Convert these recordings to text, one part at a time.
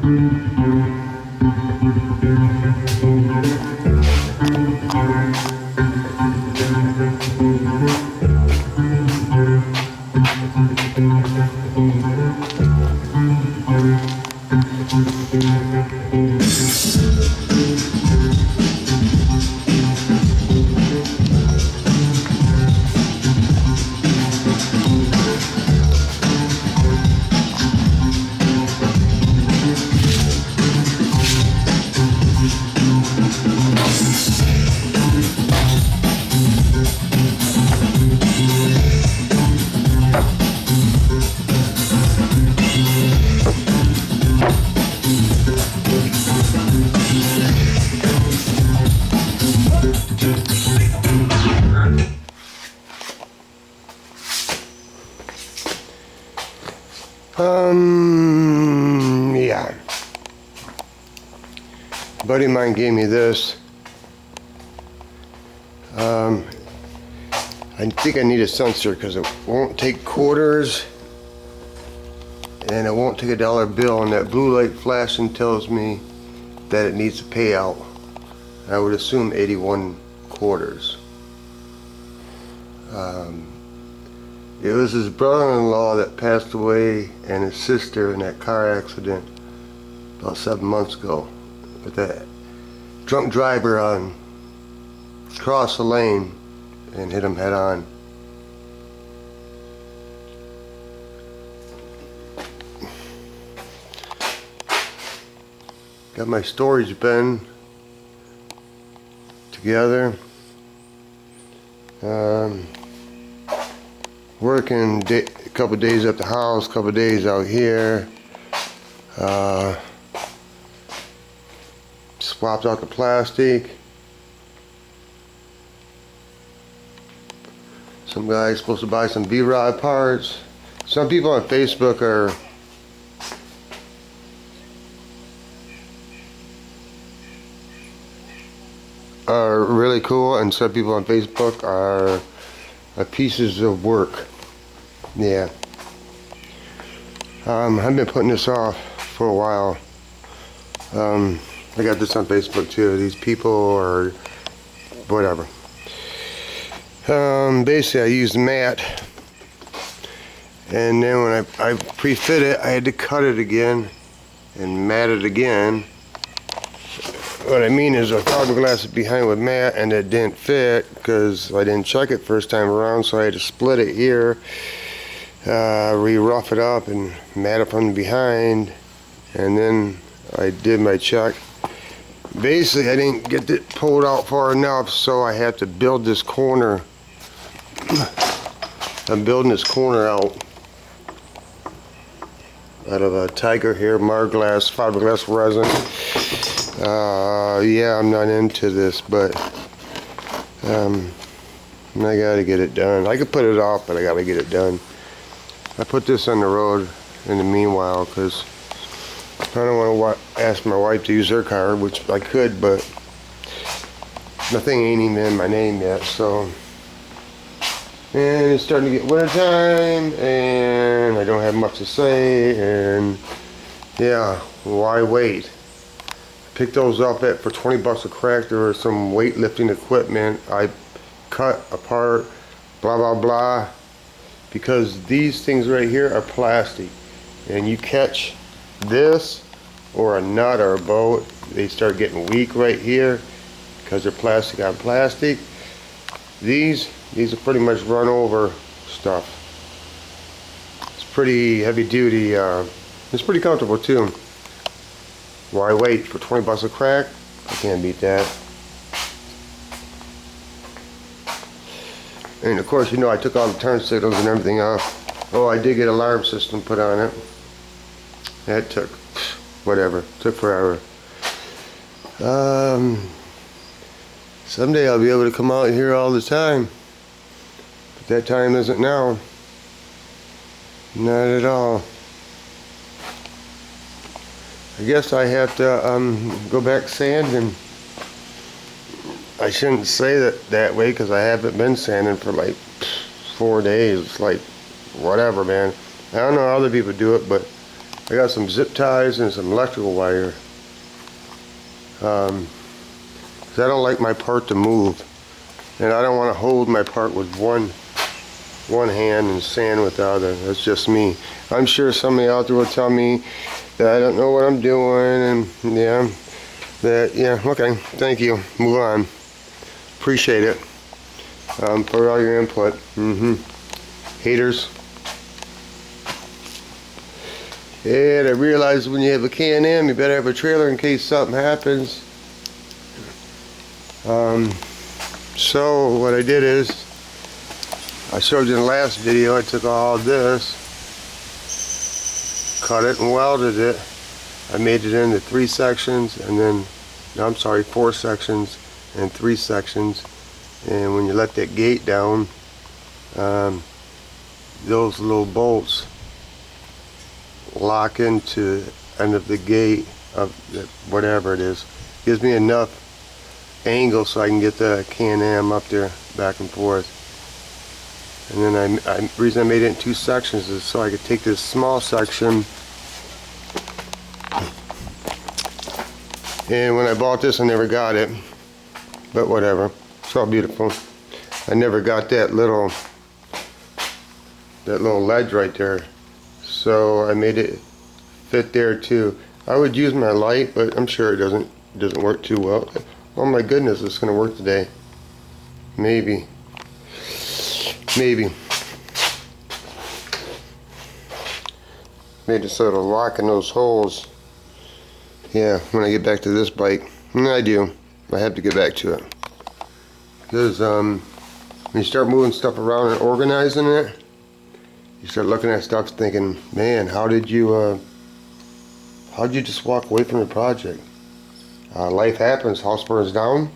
Yeah. A buddy of mine gave me this. I think I need a sensor because it won't take quarters and it won't take a dollar bill, and that blue light flashing tells me that it needs a payout. I would assume 81 quarters. It was his brother-in-law that passed away and his sister in that car accident about 7 months ago. With that drunk driver crossed the lane and hit him head on. Got my storage bin together. Working a couple days at the house, a couple days out here. Swapped out the plastic. Some guy's supposed to buy some B-rod parts. Some people on Facebook are really cool, and some people on Facebook are pieces of work. Yeah. I've been putting this off for a while. I got this on Facebook too. These people or whatever. Basically I used mat, and then when I pre-fit it, I had to cut it again and mat it again. What I mean is I fiberglass it behind with mat and it didn't fit because I didn't check it first time around, so I had to split it here, re-rough it up and mat it from behind, and then I did my check. Basically I didn't get it pulled out far enough, so I had to build this corner. I'm building this corner out of a tiger hair Fiberglass resin. Yeah, I'm not into this, but I gotta get it done. I could put it off, but I gotta get it done. I put this on the road in the meanwhile because I don't want to ask my wife to use her car, which I could, but nothing ain't even in my name yet. So, and it's starting to get winter time, and I don't have much to say, and yeah, why wait? Pick those up for 20 bucks a crack. There was some weightlifting equipment I cut apart, blah blah blah, because these things right here are plastic, and you catch this or a nut or a bolt, they start getting weak right here because they're plastic on plastic. These are pretty much run over stuff. It's pretty heavy duty. It's pretty comfortable too. Why wait for 20 bucks a crack? I can't beat that. And of course, you know, I took all the turn signals and everything off. Oh, I did get an alarm system put on it. That took whatever. Took forever. Someday I'll be able to come out here all the time. But that time isn't now. Not at all. I guess I have to go back sanding. I shouldn't say that way because I haven't been sanding for like 4 days. It's like whatever, man. I don't know how other people do it, but I got some zip ties and some electrical wire. 'Cause I don't like my part to move, and I don't want to hold my part with one hand and sand with the other. That's just me. I'm sure somebody out there will tell me that I don't know what I'm doing, and yeah, okay, thank you. Move on. Appreciate it for all your input. Haters. And I realized when you have a K&M, you better have a trailer in case something happens. So what I did is, I showed you in the last video, I took all this, cut it and welded it. I made it into 3 sections, and then, no, I'm sorry, 4 sections and 3 sections. And when you let that gate down, those little bolts lock into the end of the gate of whatever it is. Gives me enough angle so I can get the Can-Am up there back and forth. And then the reason I made it in 2 sections is so I could take this small section, and when I bought this I never got it, but whatever, it's all beautiful. I never got that little ledge right there, so I made it fit there too. I would use my light, but I'm sure it doesn't work too well. Oh my goodness, it's gonna work today. Maybe. Made it so it'll lock in those holes. Yeah, when I get back to this bike, and I do. I have to get back to it, because when you start moving stuff around and organizing it, you start looking at stuff thinking, man, how'd you just walk away from the project? Life happens, house burns down.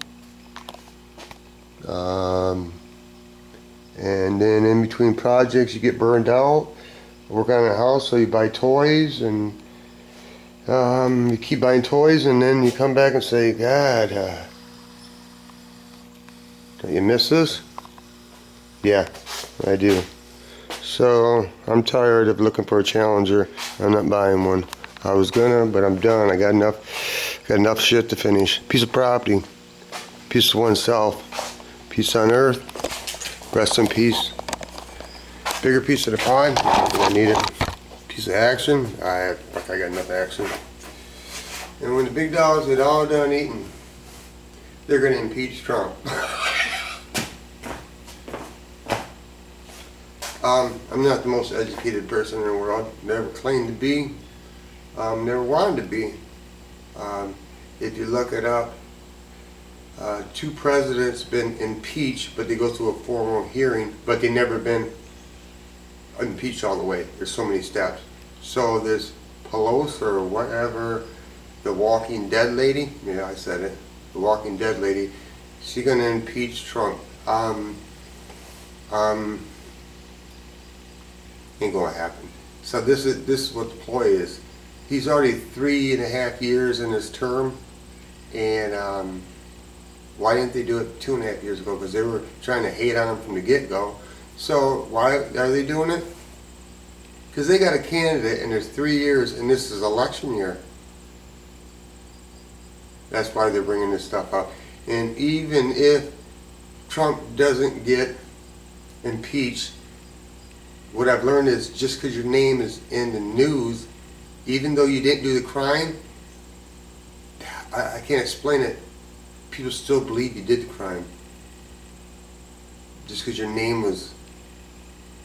And then in between projects you get burned out, work on a house, so you buy toys, and you keep buying toys, and then you come back and say, God, don't you miss this? Yeah, I do. So I'm tired of looking for a Challenger. I'm not buying one. I was gonna, but I'm done. I got enough shit to finish. Piece of property, piece of oneself, peace on earth, rest in peace. Bigger piece of the pie, I need it. Piece of action, I got enough action. And when the big dogs get all done eating, they're gonna impeach Trump. I'm not the most educated person in the world. Never claimed to be. Never wanted to be. If you look it up, 2 presidents been impeached, but they go through a formal hearing, but they never been impeached all the way. There's so many steps. So this Pelosi or whatever, the Walking Dead lady, yeah, I said it, the Walking Dead lady, she's gonna impeach Trump. Ain't gonna happen. So this is what the ploy is. He's already 3.5 years in his term, and why didn't they do it 2.5 years ago? Because they were trying to hate on him from the get-go. So why are they doing it? Because they got a candidate, and there's 3 years, and this is election year. That's why they're bringing this stuff up. And even if Trump doesn't get impeached, what I've learned is just because your name is in the news, even though you didn't do the crime, I can't explain it. People still believe you did the crime. Just because your name was,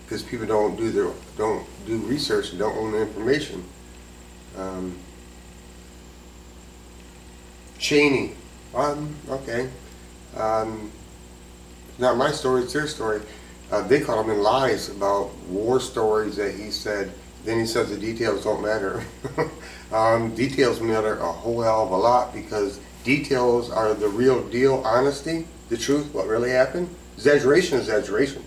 because people don't do research and don't own the information. Cheney, okay. Not my story, it's their story. They caught him in lies about war stories that he said. Then he says the details don't matter. Details matter a whole hell of a lot, because details are the real deal, honesty, the truth, what really happened. Exaggeration is exaggeration.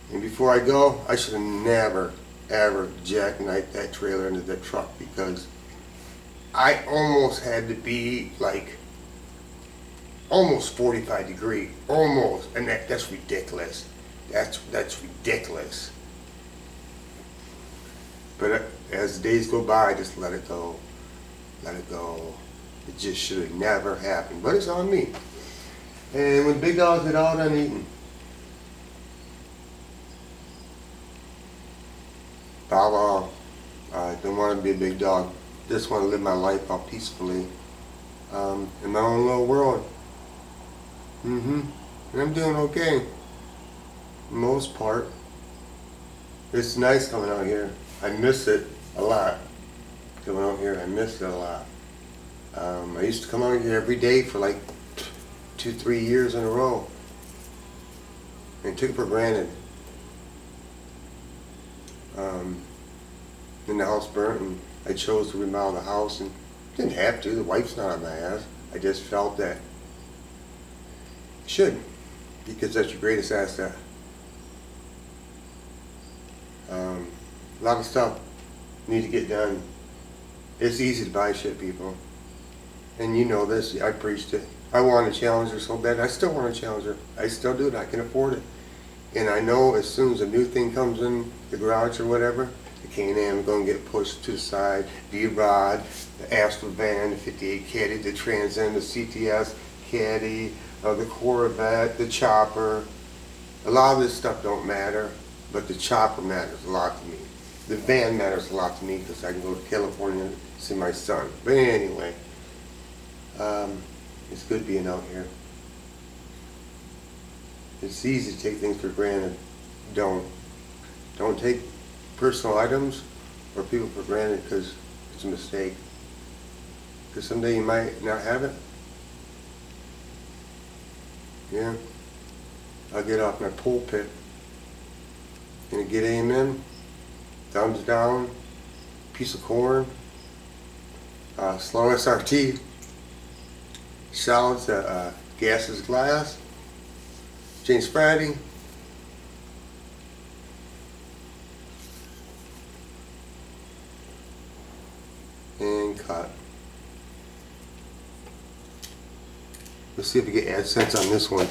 And before I go, I should have never, ever jackknifed that trailer into that truck, because I almost had to be like almost 45 degree, almost, and that's ridiculous. That's ridiculous. But as the days go by, just let it go. Let it go. It just should have never happened. But it's on me. And when big dogs get out, I'm eating. I don't want to be a big dog. Just want to live my life out peacefully. In my own little world. And I'm doing okay. For the most part. It's nice coming out here. I miss it a lot. Coming out here, I miss it a lot. I used to come out here every day for like 2-3 years in a row. And took it for granted. Then the house burnt and I chose to remodel the house and didn't have to. The wife's not on my ass. I just felt that I should, because that's your greatest asset. A lot of stuff need to get done. It's easy to buy shit, people. And you know this, I preached it. I want a Challenger so bad. I still want a Challenger. I still do it. I can afford it. And I know as soon as a new thing comes in the garage or whatever, the Can-Am is going to get pushed to the side. V-Rod, the Astro van, the 58 Caddy, the Trans Am, the CTS Caddy, the Corvette, the Chopper. A lot of this stuff don't matter, but the Chopper matters a lot to me. The van matters a lot to me because I can go to California and see my son. But anyway, it's good being out here. It's easy to take things for granted. Don't take personal items or people for granted because it's a mistake. Because someday you might not have it. Yeah. I'll get off my pulpit. Gonna get amen. Thumbs down. Piece of corn. Slow SRT. Salads that gas is glass. James Friday. And cut. Let's see if we get AdSense on this one.